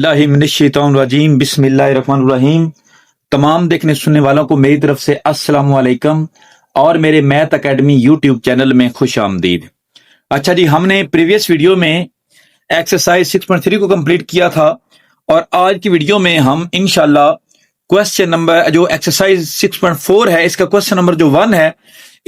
बिस्मिल्लाहिर्रहमानिर्रहीम बिस्मिल्लाहिर्रहमानिर्रहीम। तमाम देखने सुनने वालों को मेरी तरफ से अस्सलाम वालेकुम और मेरे मैथ एकेडमी यूट्यूब चैनल में खुश आमदीद। अच्छा जी, हमने प्रीवियस वीडियो में एक्सरसाइज 6.3 को कंप्लीट किया था और आज की वीडियो में हम इंशाल्लाह क्वेश्चन नंबर जो एक्सरसाइज 6.4 है इसका क्वेश्चन नंबर जो 1 है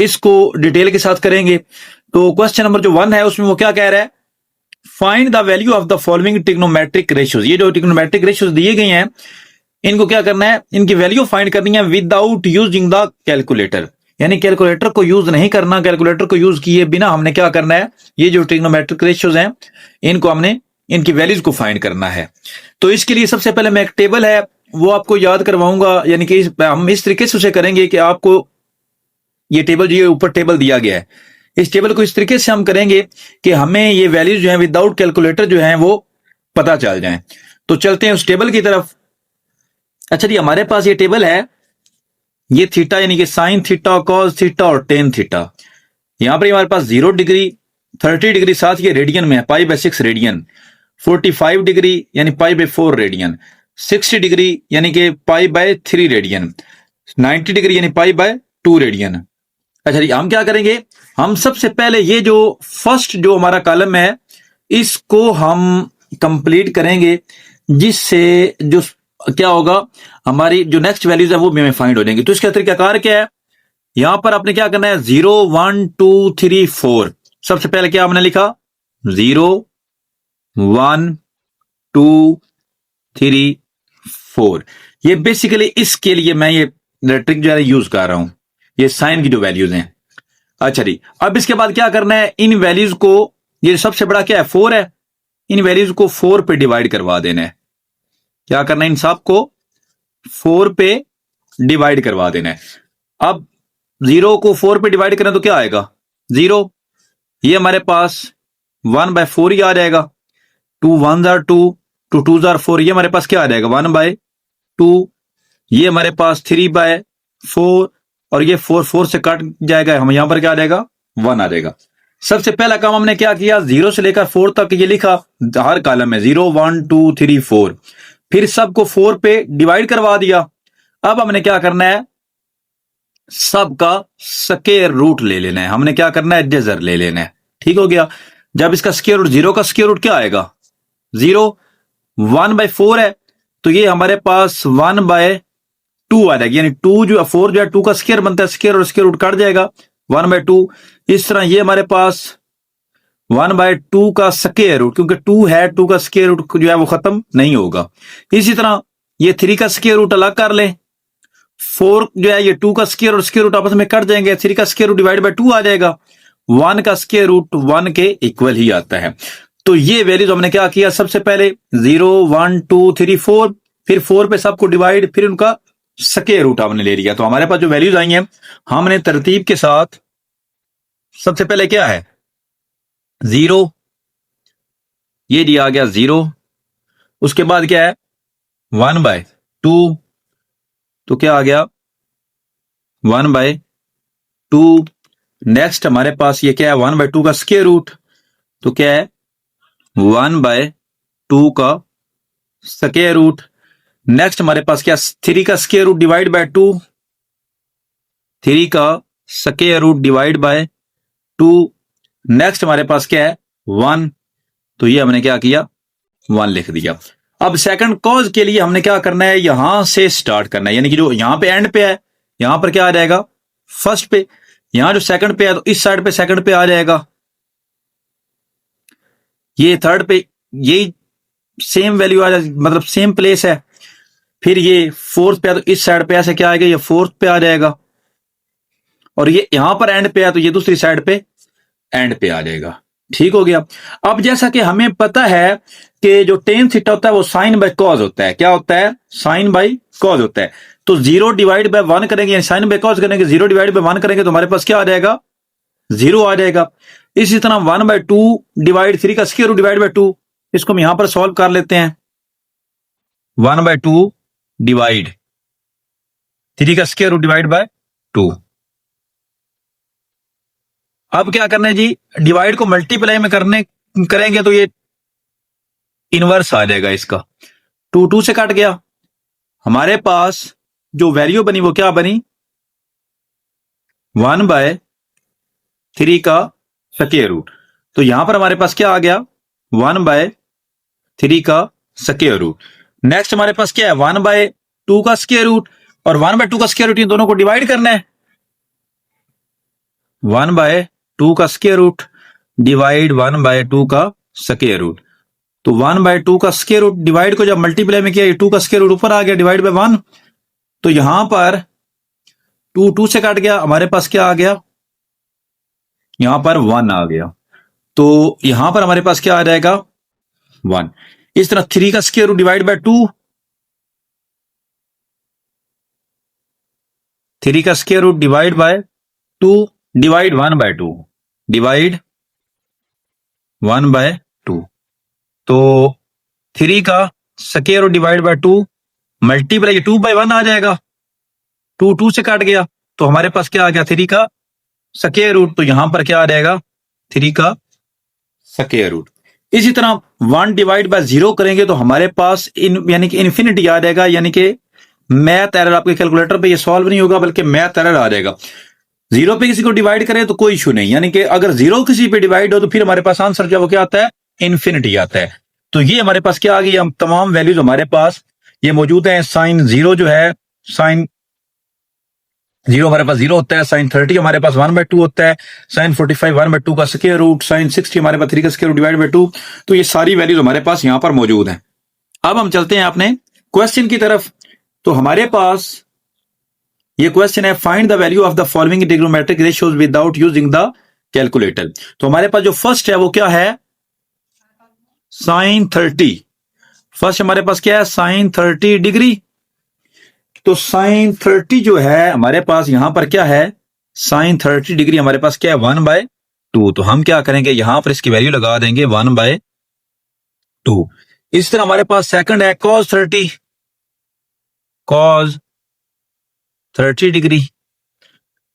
इसको डिटेल के साथ करेंगे। तो क्वेश्चन नंबर जो 1 है उसमें वो क्या कह रहा है, find the value of the following trigonometric ratios. ये जो ट्रिग्नोमेट्रिक रेशियोज दिए गए हैं इनको क्या करना है, इनकी वैल्यू फाइंड करनी है विदाउट यूजिंग द कैलकुलेटर, यानी कैलकुलेटर को यूज नहीं करना। कैलकुलेटर को यूज किए बिना हमने क्या करना है, ये जो ट्रिग्नोमेट्रिक रेशियोज हैं इनको हमने इनकी वैल्यूज को फाइंड करना है। तो इसके लिए सबसे पहले मैं एक टेबल है वो आपको याद करवाऊंगा, यानी कि हम इस तरीके से उसे करेंगे कि आपको ये टेबल जो ऊपर टेबल दिया गया है इस टेबल को इस तरीके से हम करेंगे कि हमें ये वैल्यूज जो है विदाउट कैलकुलेटर जो है वो पता चल जाए। तो चलते हैं उस टेबल की तरफ। अच्छा जी, हमारे पास ये टेबल है, ये थीटा यानी कि साइन थीटा, कॉस थीटा और टेन थीटा। यहां पर हमारे पास 0 डिग्री, 30 डिग्री, साथ ये रेडियन में है, π/6 रेडियन, 45 डिग्री यानी π/4 रेडियन, 60 डिग्री यानी कि π/3 रेडियन, 90 डिग्री यानी π/2 रेडियन। अच्छा जी, हम क्या करेंगे, हम सबसे पहले ये जो फर्स्ट जो हमारा कॉलम है इसको हम कंप्लीट करेंगे, जिससे जो क्या होगा हमारी जो नेक्स्ट वैल्यूज है वो भी हमें फाइंड हो जाएंगी। तो इसका तरीकाकार क्या है, यहां पर आपने क्या करना है, 0 1 2 3 4। सबसे पहले क्या हमने लिखा, 0 1 2 3 4। ये बेसिकली इसके लिए मैं ये ट्रिक जो है यूज कर रहा हूं, ये साइन की जो वैल्यूज हैं। अच्छा जी, अब इसके बाद क्या करना है, इन वैल्यूज को, ये सबसे बड़ा क्या है 4 है, इन वैल्यूज को 4 पे डिवाइड करवा देना है। क्या करना है, इन सब को 4 पे डिवाइड करवा देना है। अब 0 को 4 पे डिवाइड करें तो क्या आएगा, 0, ये हमारे पास 1/4 ही आ जाएगा, 2 1s are 2, 2 2s are 4, ये हमारे पास क्या आ जाएगा 1/2, ये हमारे पास 3/4 और ये 4 4 से कट जाएगा, हम यहां पर क्या आ जाएगा 1 आ जाएगा। सबसे पहला काम हमने क्या किया, 0 से लेकर 4 तक ये लिखा हर कॉलम में, 0 1 2 3 4, फिर सबको 4 पे डिवाइड करवा दिया। अब हमने क्या करना है, सबका स्क्वायर रूट ले लेना है, हमने क्या करना है, जजर ले लेना है। ठीक हो गया। जब इसका स्क्वायर रूट, 0 का स्क्वायर रूट क्या आएगा 0, 1/4 है तो ये हमारे पास 1/2 आ जाएगी, यानी 2 जो 4 जो है 2 का स्क्वायर बनता है, स्क्वायर और स्क्वायर रूट कट जाएगा 1/2। इस तरह ये हमारे पास 1/2 का स्क्वायर रूट, क्योंकि 2 है 2 का स्क्वायर रूट जो है वो खत्म नहीं होगा। इसी तरह ये 3 का स्क्वायर रूट अलग कर लें, 4 जो है ये 2 का स्क्वायर और स्क्वायर रूट आपस में कट जाएंगे, 3 का स्क्वायर रूट डिवाइड बाय 2 आ जाएगा, 1 का स्क्वायर रूट 1 के इक्वल ही आता है। तो ये वैल्यूज हमने क्या किया, सबसे पहले 0 1 2 3 4, फिर 4 पे सबको डिवाइड, फिर उनका स्क्वायर रूट हमने ले लिया। तो हमारे पास जो वैल्यूज आई हैं हमने तरतीब के साथ, सबसे पहले क्या है 0, ये दिया गया 0, उसके बाद क्या है 1/2, तो क्या आ गया 1/2। नेक्स्ट हमारे पास ये क्या है 1/2 का स्क्वायर रूट, तो क्या है 1/2 का स्क्वायर रूट। नेक्स्ट हमारे पास क्या, 3 का स्क्वायर रूट डिवाइड बाय 2, 3 का square root divide by 2। Next हमारे पास क्या है 1, तो ये हमने क्या किया 1 लिख दिया। अब सेकंड कॉज के लिए हमने क्या करना है, यहां से स्टार्ट करना है, यानी कि जो यहां पे एंड पे है यहां पर क्या आ जाएगा फर्स्ट पे, यहां जो सेकंड पे है तो इस साइड पे सेकंड पे आ जाएगा, ये थर्ड पे यही सेम वैल्यू आ जाएगी, मतलब सेम प्लेस है। फिर ये फोर्थ पे है तो इस साइड पे ऐसे क्या आएगा, ये फोर्थ पे आ जाएगा, और ये यहां पर एंड पे है तो ये दूसरी साइड पे एंड पे आ जाएगा। ठीक हो गया। अब जैसा कि हमें पता है कि जो टेन थीटा होता है वो साइन बाय कॉज होता है, क्या होता है साइन बाय कॉज होता है। तो 0 डिवाइड बाय 1 करेंगे, साइन बाय कॉज करेंगे, 0 डिवाइड बाय 1 करेंगे तो हमारे पास क्या आ जाएगा 0 आ जाएगा। इसी तरह 1/2 डिवाइड 3 का स्क्वायर रूट डिवाइड बाय 2, इसको हम यहां पर सॉल्व कर लेते हैं, 1/2 डिवाइड 3 का स्क्वायर रूट डिवाइड बाय 2। अब क्या करना है जी, डिवाइड को मल्टीप्लाई में करेंगे तो ये इनवर्स आ जाएगा इसका, टू टू से कट गया, हमारे पास जो वैल्यू बनी वो क्या बनी, 1/3 का स्क्वायर रूट। तो यहां पर हमारे पास क्या आ गया, 1/3 का स्क्वायर रूट। नेक्स्ट हमारे पास क्या है, 1/2 का स्क्वायर रूट, और 1/2 का स्क्वायर रूट इन दोनों को डिवाइड करना है। 1/2 का स्क्वायर रूट डिवाइड 1/2 का स्क्वायर रूट। तो 1/2 का स्क्वायर रूट डिवाइड को जब मल्टीप्लाई में किया, 2 का स्क्वायर रूट ऊपर आ गया डिवाइड बाय 1। तो यहां पर 2 2 से काट गया, हमारे पास क्या आ गया, यहां पर 1 आ गया। तो यहां पर हमारे पास क्या आ जाएगा, 1। इस तरह 3 का स्क्वायर रूट डिवाइड बाय 2, 3 का square root divide by 2 divide 1/2, divide 1/2। तो 3 का square root divide by 2 multiply 2/1 आ जाएगा। 2 2 से काट गया, तो हमारे पास क्या आ गया, 3 का स्क्वायर रूट। तो यहां पर क्या आ जाएगा, 3 का स्क्वायर रूट। इसी तरह 1 डिवाइड बाय 0 करेंगे तो हमारे पास यानी कि इन्फिनिटी आ जाएगा, यानी कि मैथ एरर आपके कैलकुलेटर पे ये सॉल्व नहीं होगा बल्कि मैथ एरर आ जाएगा। 0 पे किसी को डिवाइड करें तो कोई इशू नहीं, यानी कि अगर 0 किसी पे डिवाइड हो तो फिर हमारे पास आंसर जो वो क्या आता है, इन्फिनिटी आता है। तो ये हमारे पास क्या आ गई, हम तमाम वैल्यूज हमारे पास ये मौजूद है। साइन 0 जो है, साइन 0 हमारे पास 0 होता है, साइन 30 हमारे पास 1/2 होता है, साइन 45 1/2 का स्क्वायर रूट, साइन 60 हमारे पास 3 का स्क्वायर रूट डिवाइड बाय 2। तो ये सारी वैल्यूज हमारे पास यहां पर मौजूद हैं। अब हम चलते हैं अपने क्वेश्चन की तरफ। तो हमारे पास ये क्वेश्चन है, find the value of the following trigonometric ratios without using the calculator. तो हमारे पास जो फर्स्ट है वो क्या है, साइन 30। फर्स्ट हमारे पास क्या है, साइन 30 डिग्री। तो साइन 30 जो है हमारे पास यहां पर क्या है, साइन 30 डिग्री हमारे पास क्या है, 1/2। तो हम क्या करेंगे, यहां पर इसकी वैल्यू लगा देंगे 1/2। इस तरह हमारे पास सेकंड है, cos 30, cos 30 डिग्री।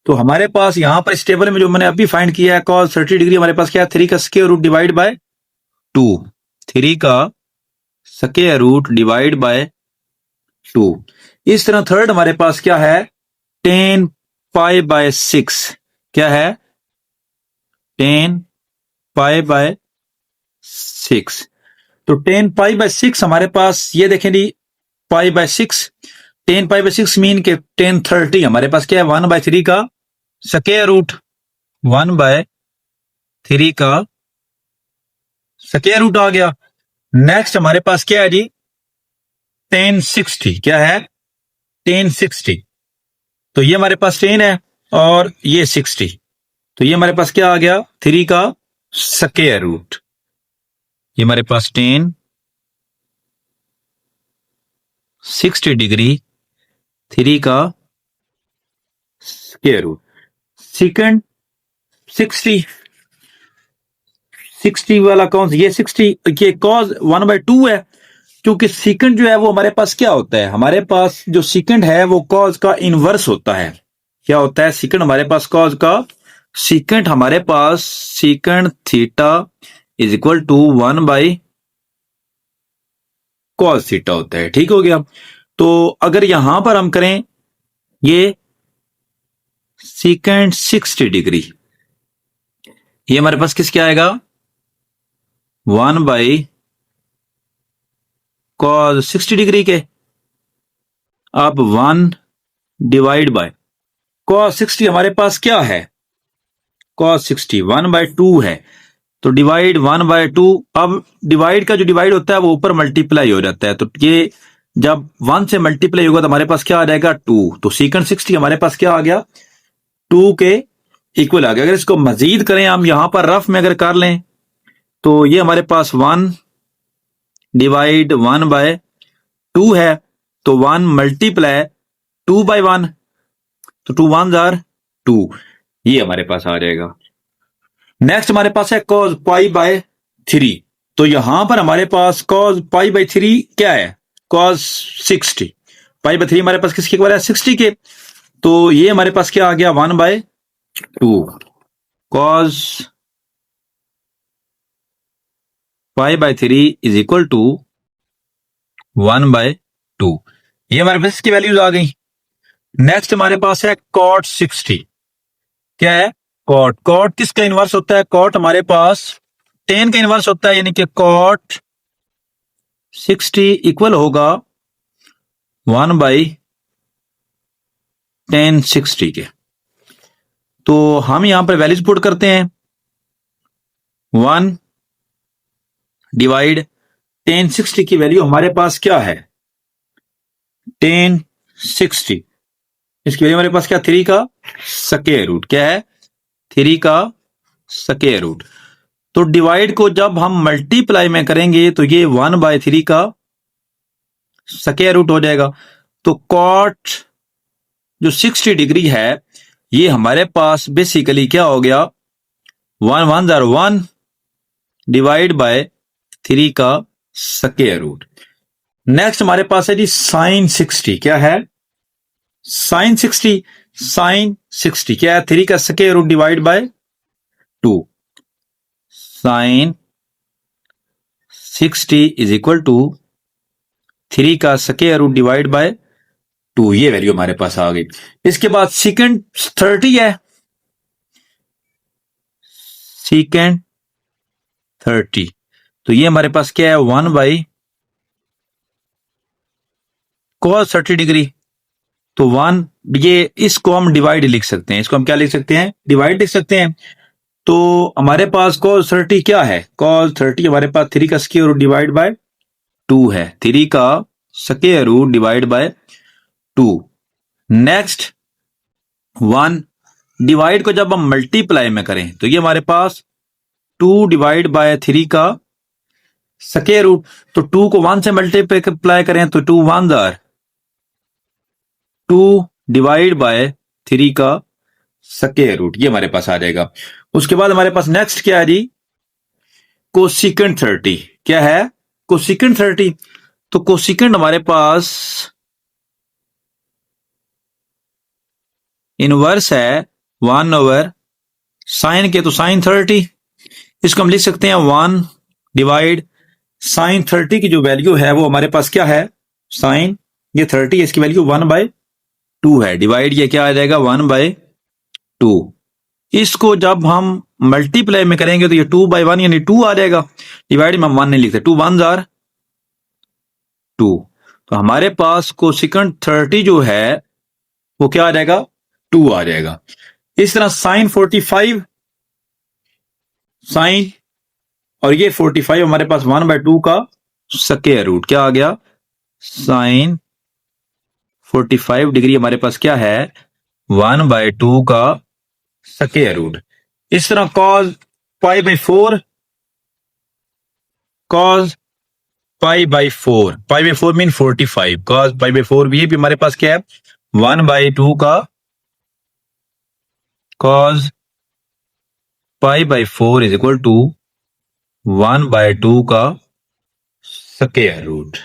तो हमारे पास यहां पर इस टेबल में जो मैंने अभी फाइंड किया है, cos 30 डिग्री हमारे पास क्या है, 3 का स्क्वायर रूट डिवाइड बाय 2, 3 का स्क्वायर रूट डिवाइड बाय 2। इस तरह थर्ड हमारे पास क्या है, tan π/6, क्या है, tan π/6। तो tan π/6 हमारे पास ये देखें जी, π/6, tan π/6 मीन के tan 30 हमारे पास क्या है, 1/3 का स्क्वायर रूट, 1/3 का स्क्वायर रूट आ गया। नेक्स्ट हमारे पास क्या है जी, tan 60, क्या है, tan 60। तो ये हमारे पास 10 है और ये 60। तो ये हमारे पास क्या आ गया, 3 का स्क्वायर रूट। ये हमारे पास tan 60 डिग्री, 3 का स्क्वायर रूट। सेकंड 60 वाला कौन सा, ये 60, ये cos 1/2 है। क्योंकि सीकेंड जो है वो हमारे पास क्या होता है, हमारे पास जो सीकेंड है वो कॉज का इनवर्स होता है। क्या होता है सीकेंड हमारे पास, कॉज का सीकेंड हमारे पास, secant theta is equal to 1/cos theta होता है। ठीक हो गया। तो अगर यहां पर हम करें ये सीकेंड 60 डिग्री, ये हमारे पास किसके आएगा, 1/cos 60 डिग्री के। अब 1 डिवाइड बाय cos 60 हमारे पास क्या है, cos 60 1/2 है। तो डिवाइड 1/2। अब डिवाइड का जो डिवाइड होता है वो ऊपर मल्टीप्लाई हो जाता है। तो ये जब 1 से मल्टीप्लाई होगा तो हमारे पास क्या आ जाएगा, 2। तो सीकेंड 60 हमारे पास क्या आ गया, 2 के इक्वल आ गया। अगर इसको मजीद करें हम यहां पर रफ में अगर कर लें तो ये हमारे पास 1 डिवाइड 1/2 है। तो 1 मल्टीप्लाई 2/1, तो 2 1 जार 2, ये हमारे पास आ जाएगा। नेक्स्ट हमारे पास है cos π/3। तो यहां पर हमारे पास cos π/3 क्या है, cos 60। π/3 हमारे पास किसके इक्वल है, 60 के। तो ये हमारे पास क्या आ गया, 1/2 cos π/3 इज इक्वल टू 1/2। ये हमारे पास इसकी वैल्यूज आ गई। नेक्स्ट हमारे पास है cot 60। क्या है? कॉट किसका इनवर्स होता है? कॉट हमारे पास tan का इनवर्स होता है, यानी कि cot 60 इक्वल होगा 1/tan 60 के। तो हम यहां पर वैल्यूज पुट करते हैं। 1 डिवाइड tan 60 की वैल्यू हमारे पास क्या है? tan 60, इसकी वैल्यू हमारे पास क्या? 3 का स्क्वायर रूट। क्या है? 3 का स्क्वायर रूट। तो डिवाइड को जब हम मल्टीप्लाई में करेंगे तो ये 1/3 का स्क्वायर रूट हो जाएगा। तो कॉट जो 60 डिग्री है ये हमारे पास बेसिकली क्या हो गया? 1 1 1 डिवाइड बाय 3 का स्क्वायर रूट। नेक्स्ट हमारे पास है जी साइन 60। क्या है? साइन 60 क्या है? 3 का square root divide by 2। Sine 60 is equal to 3 का स्क्वायर रूट डिवाइड बाय 2। ये वैल्यू हमारे पास आ गई। इसके बाद सेकेंड 30 है। सेकेंड 30 तो ये हमारे पास क्या है? 1/cos 30 degree. तो 1, ये इसको हम डिवाइड लिख सकते हैं। इसको हम क्या लिख सकते हैं? डिवाइड लिख सकते हैं। तो हमारे पास cos 30 क्या है? cos 30 हमारे पास 3 का स्क्वायर रूट डिवाइड बाय 2 है। 3 का square root divide by 2। Next 1 divide को जब हम मल्टीप्लाई में करें तो ये हमारे पास 2 डिवाइड बाय 3 का स्क्वायर रूट। तो 2 को 1 से मल्टीप्लाई करें तो 2 1 जार 2 डिवाइड बाय 3 का स्क्वायर रूट। ये हमारे पास आ जाएगा। उसके बाद हमारे पास नेक्स्ट क्या है जी? कोसिकेंट 30। क्या है? कोसिकेंट 30। तो कोसिकेंट हमारे पास इनवर्स है 1/sin के। तो साइन 30 इसको हम लिख सकते हैं 1 डिवाइड साइन 30 की जो वैल्यू है वो हमारे पास क्या है? साइन ये 30 इसकी वैल्यू 1/2 है। डिवाइड ये क्या आ जाएगा? 1/2। इसको जब हम मल्टीप्लाई में करेंगे तो ये 2/1 यानी 2 आ जाएगा। डिवाइड में हम 1 नहीं लिखते। 2 1 जार 2। तो हमारे पास कोसिकेंट 30 जो है वो क्या आ जाएगा? 2 आ जाएगा। इस तरह साइन 45 साइन और ये 45 हमारे पास 1/2 का स्क्वायर रूट। क्या आ गया? साइन 45 डिग्री हमारे पास क्या है? 1/2 का स्क्वायर रूट। इस तरह cos π/4 cos π/4 मीन 45 cos π/4 ये भी हमारे पास क्या है? 1/2 का cos π/4 इज इक्वल टू 1/2 का स्क्वायर रूट।